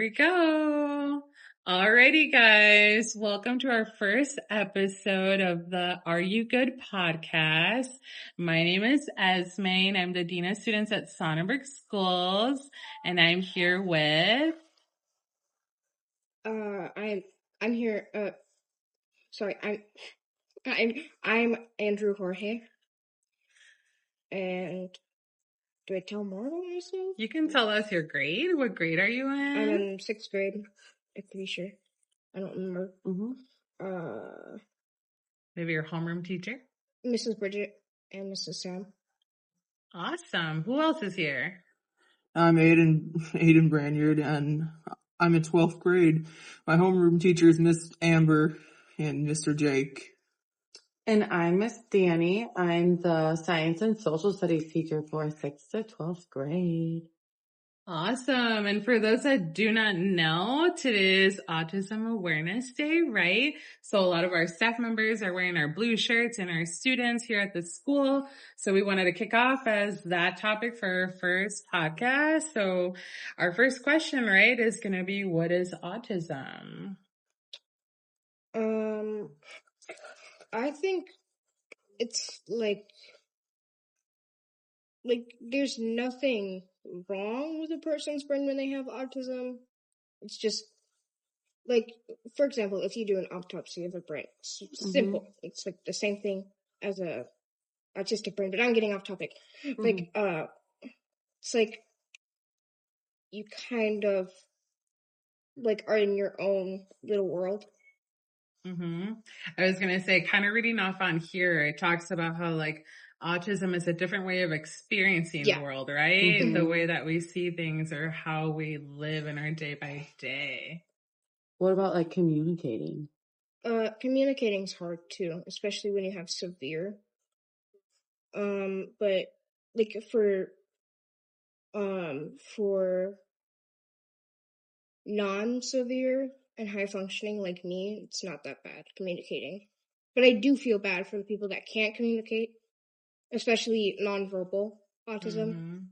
we go. Alrighty, guys. Welcome to our first episode of the Are You Good podcast. My name is Esme, and I'm the Dean of Students at Sonnenberg Schools, and I'm here with... I'm here, I'm Andrew Jorge, and do I tell more about myself? You can tell us your grade. What grade are you in? I'm in 6th grade, I'm pretty sure. I don't remember. Maybe your homeroom teacher? Mrs. Bridget and Mrs. Sam. Awesome. Who else is here? I'm Aiden Branyard, and I'm in 12th grade. My homeroom teacher is Miss Amber and Mr. Jake. And I'm Miss Danny. I'm the science and social studies teacher for 6th to 12th grade. Awesome. And for those that do not know, today is Autism Awareness Day, right? So a lot of our staff members are wearing our blue shirts and our students here at the school. So we wanted to kick off as that topic for our first podcast. So our first question, right, is going to be, what is autism? I think it's like there's nothing wrong with a person's brain when they have autism. It's just like, for example, if you do an autopsy of a brain, it's simple. It's like the same thing as a autistic brain, but I'm getting off topic. It's like you kind of like are in your own little world. I was going to say, kind of reading off on here, it talks about how like autism is a different way of experiencing the world, right? The way that we see things or how we live in our day by day. What about like communicating? Communicating's hard too, especially when you have severe. But like for non-severe and high functioning like me, it's not that bad communicating. But I do feel bad for the people that can't communicate, especially nonverbal autism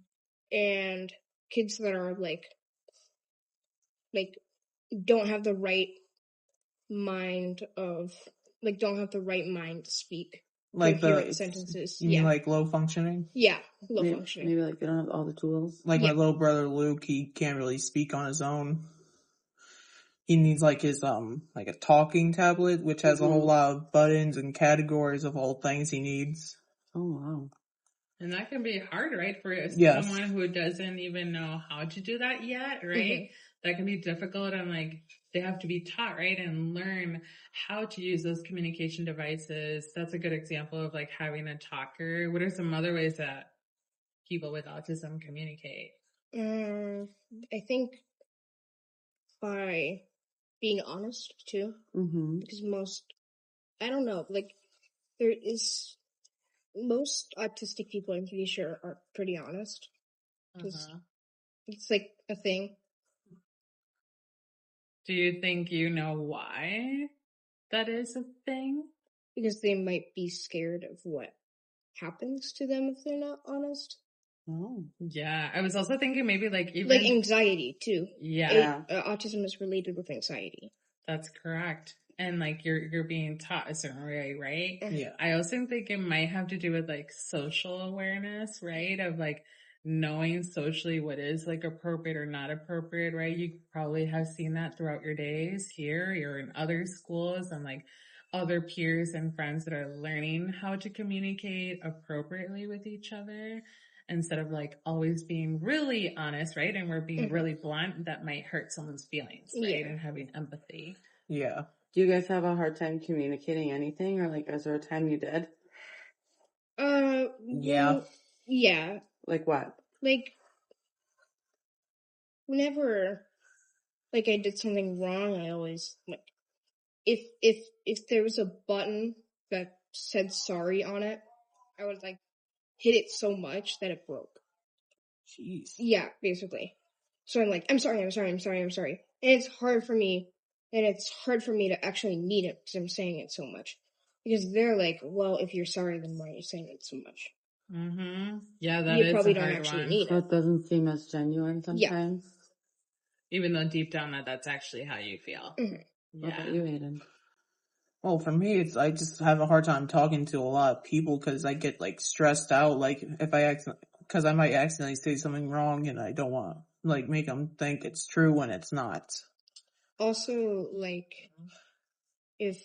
and kids that are like don't have the right mind to speak. Like the sentences. You mean like low functioning? Yeah, functioning. Maybe like they don't have all the tools. Like my little brother Luke, he can't really speak on his own. He needs like his like a talking tablet, which has a whole lot of buttons and categories of all things he needs. Oh wow. And that can be hard, right? For someone who doesn't even know how to do that yet, right? That can be difficult, and like they have to be taught, right? And learn how to use those communication devices. That's a good example of like having a talker. What are some other ways that people with autism communicate? I think by being honest too. Because most autistic people, I'm pretty sure, are pretty honest. Because it's like a thing. Do you think you know why that is a thing? Because they might be scared of what happens to them if they're not honest. Oh. Yeah, I was also thinking maybe like even... like anxiety too. Yeah. Autism is related with anxiety. That's correct. And like you're being taught a certain way, right? Yeah. I also think it might have to do with like social awareness, right? Of like knowing socially what is like appropriate or not appropriate, right? You probably have seen that throughout your days here, you're in other schools and like other peers and friends that are learning how to communicate appropriately with each other instead of like always being really honest, right? And we're being really blunt, that might hurt someone's feelings, right? And having empathy. Yeah. Do you guys have a hard time communicating anything, or like is there a time you did? Yeah. Yeah. Like what? Like whenever like I did something wrong, I always like if there was a button that said sorry on it, I would like hit it so much that it broke. Jeez. Yeah, basically. So I'm like, I'm sorry. And it's hard for me to actually mean it because I'm saying it so much. Because they're like, well, if you're sorry, then why are you saying it so much? Yeah, that you is probably a hard don't actually one. mean So it. it doesn't seem as genuine sometimes. Even though deep down that's actually how you feel. Mhm. What about you, Aiden? Well, for me, I just have a hard time talking to a lot of people because I get like stressed out. Like if because I might accidentally say something wrong and I don't want to like make them think it's true when it's not. Also, like, if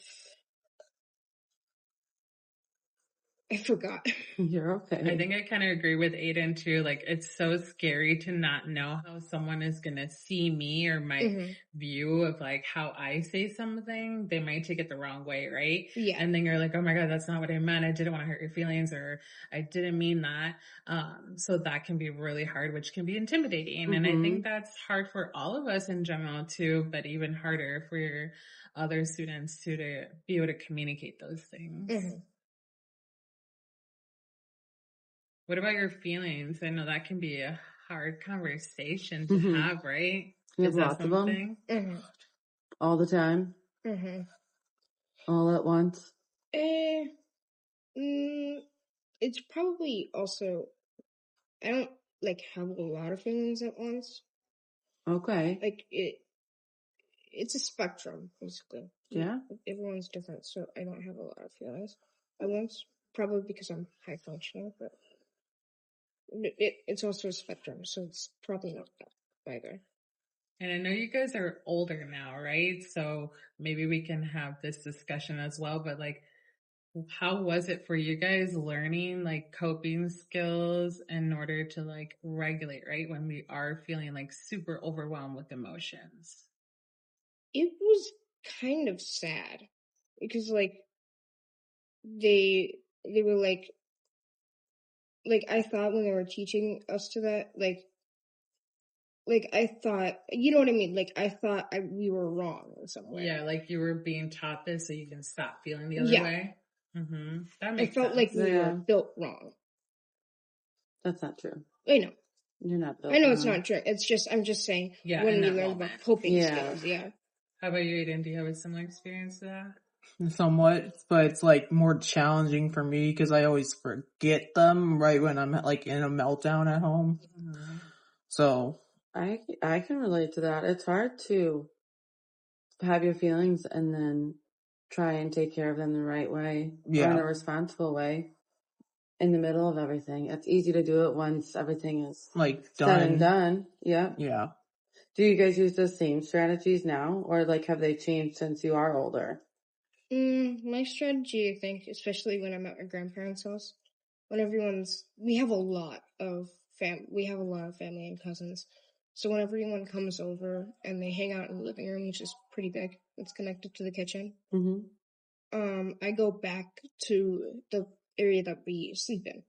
I forgot. You're okay. I think I kind of agree with Aiden too. Like, it's so scary to not know how someone is going to see me or my view of like how I say something. They might take it the wrong way, right? Yeah. And then you're like, oh my God, that's not what I meant. I didn't want to hurt your feelings, or I didn't mean that. So that can be really hard, which can be intimidating. And I think that's hard for all of us in general too, but even harder for your other students too, to be able to communicate those things. What about your feelings? I know that can be a hard conversation to have, right? You Is have that lots of something? them? All the time? All at once? It's probably also, I don't like have a lot of feelings at once. Okay. Like it's a spectrum, basically. Yeah. Everyone's different, so I don't have a lot of feelings at once. Probably because I'm high functioning, but it's also a spectrum, so it's probably not that either. And I know you guys are older now, right? So maybe we can have this discussion as well, but like, how was it for you guys learning like coping skills in order to like regulate, right? When we are feeling like super overwhelmed with emotions. It was kind of sad because like they were like I thought when they were teaching us to that, like I thought, you know what I mean? Like I thought we were wrong in some way. Yeah, like you were being taught this so you can stop feeling the other way. That makes I felt sense. like we were built wrong. That's not true. I know. You're not built I know wrong. It's not true. It's just, I'm just saying, Yeah, when in we that learn moment. about coping skills, How about you, Aiden? Do you have a similar experience to that? Somewhat, but it's like more challenging for me because I always forget them right when I'm like in a meltdown at home. So I can relate to that. It's hard to have your feelings and then try and take care of them the right way or in a responsible way in the middle of everything. It's easy to do it once everything is like said and done. Yeah. Yeah. Do you guys use the same strategies now, or like have they changed since you are older? My strategy, I think, especially when I'm at my grandparents' house, when we have a lot of family and cousins. So when everyone comes over and they hang out in the living room, which is pretty big, it's connected to the kitchen. I go back to the area that we sleep in,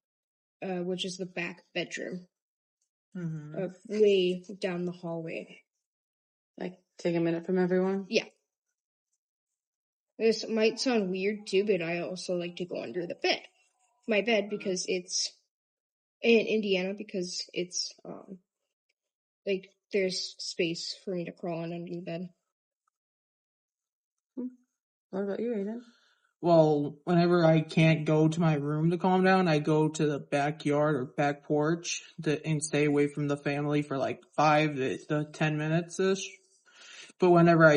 which is the back bedroom, way down the hallway. Like take a minute from everyone? Yeah. This might sound weird too, but I also like to go under my bed, because it's in Indiana, because it's like there's space for me to crawl in under the bed. What about you, Aiden? Well, whenever I can't go to my room to calm down, I go to the backyard or back porch and stay away from the family for like 5 to 10 minutes-ish. But whenever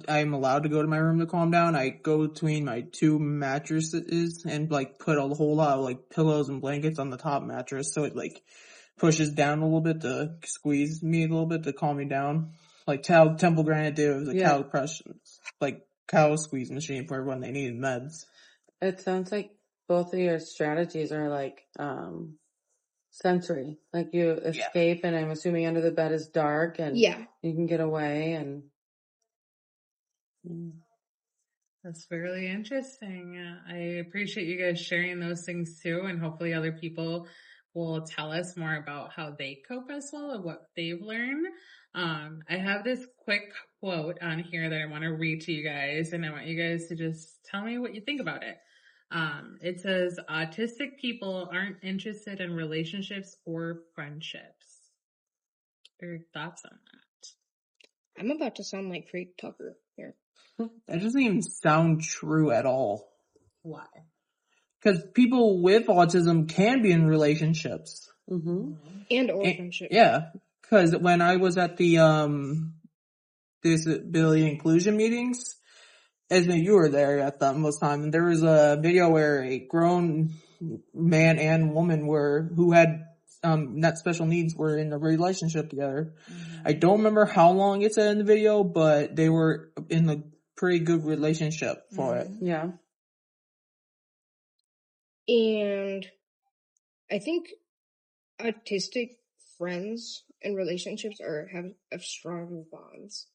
I'm allowed to go to my room to calm down, I go between my 2 mattresses and like put a whole lot of like pillows and blankets on the top mattress, so it like pushes down a little bit to squeeze me a little bit to calm me down. Like Temple Granite did with the cow depression, like cow squeeze machine for when they needed meds. It sounds like both of your strategies are like sensory. Like you escape, and I'm assuming under the bed is dark, and you can get away. And that's really interesting. I appreciate you guys sharing those things too, and hopefully other people will tell us more about how they cope as well and what they've learned. I have this quick quote on here that I want to read to you guys, and I want you guys to just tell me what you think about it. It says, autistic people aren't interested in relationships or friendships. What are your thoughts on that? I'm about to sound like Frank Tucker here. That doesn't even sound true at all. Why? Because people with autism can be in relationships. And or friendships. Yeah. Because when I was at the disability inclusion meetings, Esme, you were there at them most time, and there was a video where a grown man and woman who had not special needs were in a relationship together. Mm-hmm. I don't remember how long it said in the video, but they were in a pretty good relationship for it. Yeah. And I think autistic friends and relationships have stronger bonds.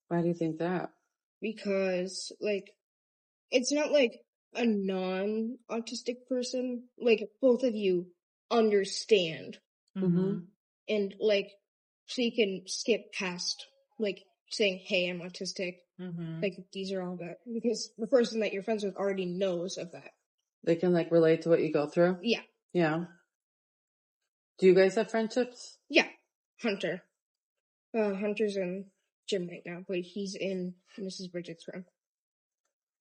Why do you think that? Because, like, it's not like a non-autistic person. Like, both of you understand. Mm-hmm. And, like, so you can skip past, like, saying, hey, I'm autistic. Mm-hmm. Like, these are all that. Because the person that you're friends with already knows of that. They can, like, relate to what you go through? Yeah. Yeah. Do you guys have friendships? Yeah. Hunter. Hunter's in gym right now, but he's in Mrs. Bridget's room.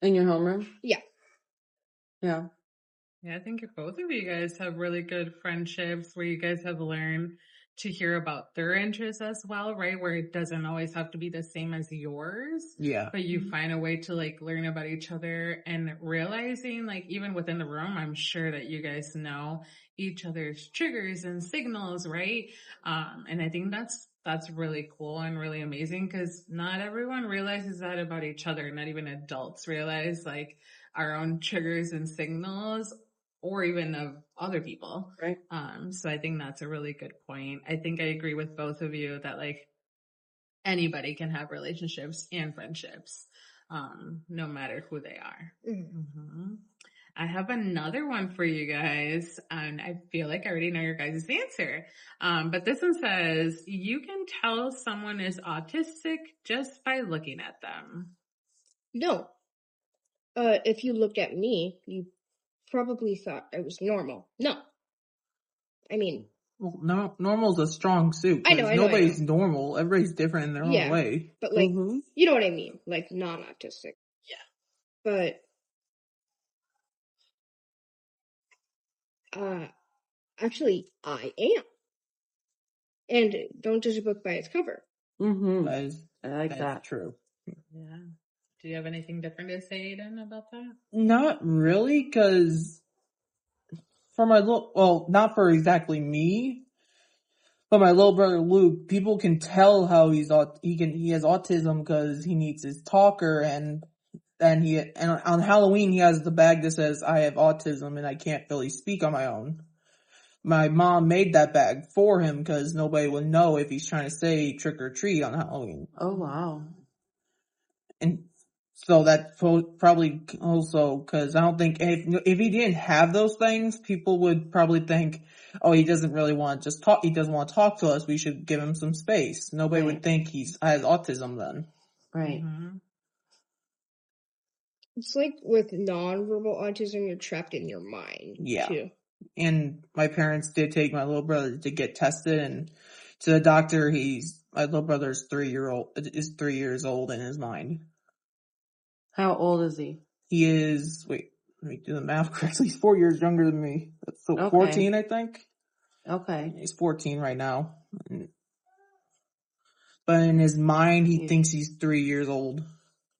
In your homeroom? Yeah. Yeah. Yeah, I think both of you guys have really good friendships where you guys have learned to hear about their interests as well, right? Where it doesn't always have to be the same as yours. Yeah. But you find a way to like learn about each other and realizing like even within the room, I'm sure that you guys know each other's triggers and signals, right? And I think that's really cool and really amazing because not everyone realizes that about each other. Not even adults realize like our own triggers and signals or even of other people. Right. So I think that's a really good point. I think I agree with both of you that like anybody can have relationships and friendships, no matter who they are. Mm-hmm. I have another one for you guys, and I feel like I already know your guys' answer. But this one says, you can tell someone is autistic just by looking at them. No. If you looked at me, you probably thought I was normal. No. I mean... Well, no, normal's a strong suit. I know. Nobody's normal. Everybody's different in their own way. But like, you know what I mean? Like non-autistic. Yeah. But, actually, I am. And don't judge a book by its cover. Mm-hmm. I like that. True. Yeah. Do you have anything different to say, Aiden, about that? Not really, because for my not for exactly me, but my little brother Luke, people can tell how he has autism because he needs his talker, and on Halloween he has the bag that says I have autism and I can't really speak on my own. My mom made that bag for him because nobody would know if he's trying to say trick or treat on Halloween. Oh wow! And so that probably also because I don't think if he didn't have those things, people would probably think, oh, he doesn't really want to just talk. He doesn't want to talk to us. We should give him some space. Nobody would think he has autism then. Right. Mm-hmm. It's like with non-verbal autism, you're trapped in your mind. Yeah. Too. And my parents did take my little brother to get tested, and to the doctor, my little brother is 3 years old in his mind. How old is he? He is, let me do the math correctly. He's 4 years younger than me. So 14, I think. Okay. He's 14 right now. But in his mind, he thinks he's 3 years old.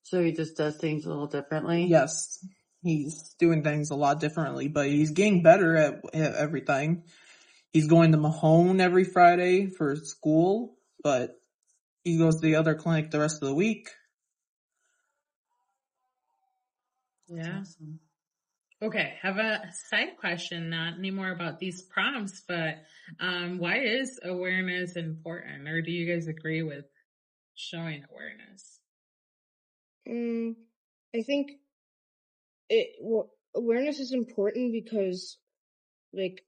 So he just does things a little differently? Yes. He's doing things a lot differently, but he's getting better at everything. He's going to Mahone every Friday for school, but he goes to the other clinic the rest of the week. Yeah. Awesome. Okay, have a side question, not anymore about these prompts, but why is awareness important, or do you guys agree with showing awareness? I think awareness is important because, like,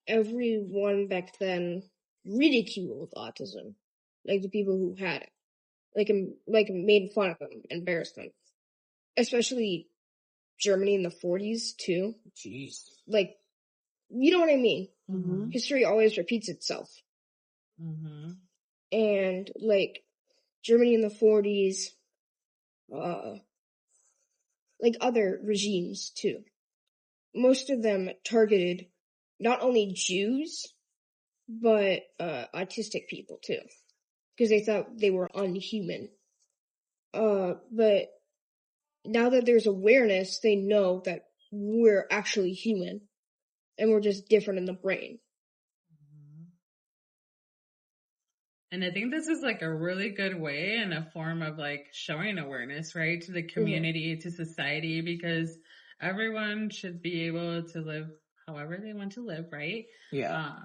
everyone back then ridiculed autism, like the people who had it, like made fun of them, embarrassed them, especially Germany in the 40s too. Jeez. Like, you know what I mean? Mm-hmm. History always repeats itself. Mm-hmm. And like Germany in the 40s, like other regimes too. Most of them targeted not only Jews, but autistic people too, because they thought they were unhuman. But now that there's awareness, they know that we're actually human, and we're just different in the brain. And I think this is like a really good way and a form of like showing awareness, right? To the community, to society, because everyone should be able to live however they want to live, right? Yeah.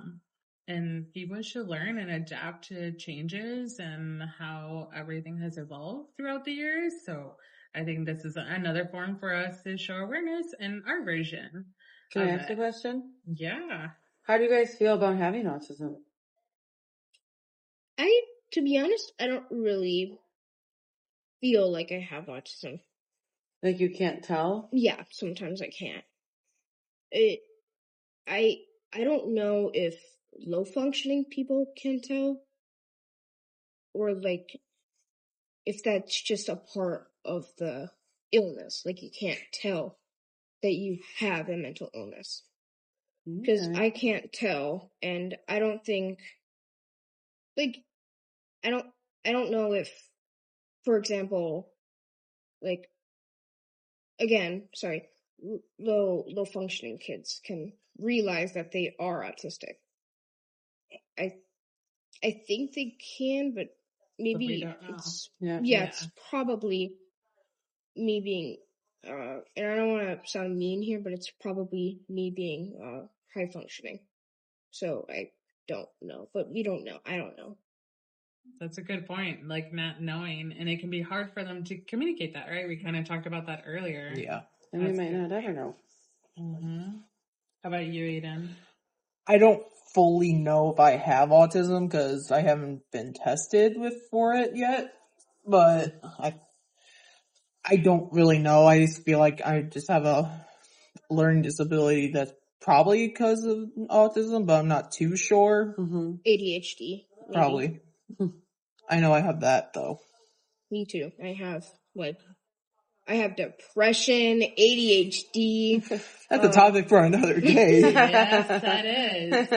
And people should learn and adapt to changes and how everything has evolved throughout the years. So I think this is another form for us to show awareness in our version. Can I ask a question? Yeah. How do you guys feel about having autism? To be honest, I don't really feel like I have autism. Like you can't tell? Yeah, sometimes I can't. I don't know if low functioning people can tell, or like if that's just a part of the illness. Like you can't tell that you have a mental illness. Because I can't tell, and I don't think, like, I don't know if, for example, like, again, sorry, low functioning kids can realize that they are autistic. I think they can, but maybe it's it's probably me being and I don't want to sound mean here, but it's probably me being high functioning. So I don't know, but we don't know. I don't know. That's a good point. Like not knowing, and it can be hard for them to communicate that, right? We kind of talked about that earlier. Yeah. And we might not ever know. How about you, Eden? I don't fully know if I have autism because I haven't been tested for it yet, but I don't really know. I just feel like I just have a learning disability that's probably because of autism, but I'm not too sure. ADHD. Maybe. Probably. I know I have that though. Me too. I have depression, ADHD. That's a topic for another day. Yes, that is.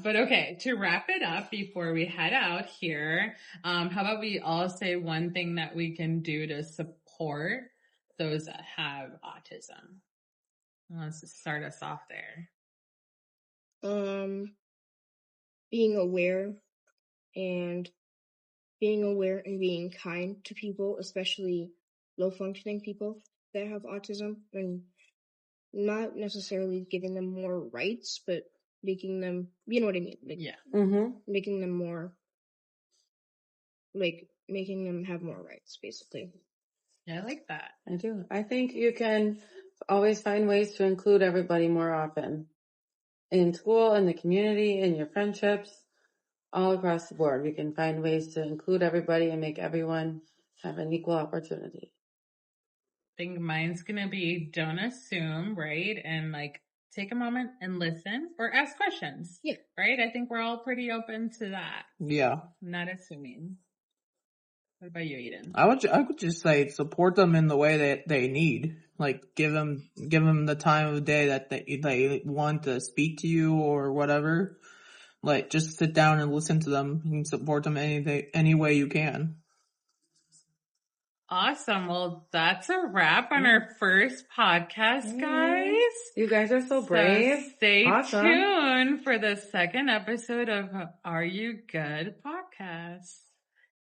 But okay, to wrap it up before we head out here, how about we all say one thing that we can do to support those that have autism? Let's just start us off there. Being aware and being kind to people, especially low functioning people that have autism, and not necessarily giving them more rights, but making them, you know what I mean? Like, making them more, like, making them have more rights, basically. Yeah, I like that. I do. I think you can always find ways to include everybody more often. In school, in the community, in your friendships, all across the board. You can find ways to include everybody and make everyone have an equal opportunity. I think mine's going to be don't assume, right? And like take a moment and listen or ask questions. Yeah. Right? I think we're all pretty open to that. Yeah. Not assuming. What about you, Eden? I would just say support them in the way that they need. Like give them the time of day that they want to speak to you or whatever. Like just sit down and listen to them and support them any way you can. Awesome. Well, that's a wrap on our first podcast, guys. You guys are so brave. So stay tuned for the second episode of Are You Good podcast.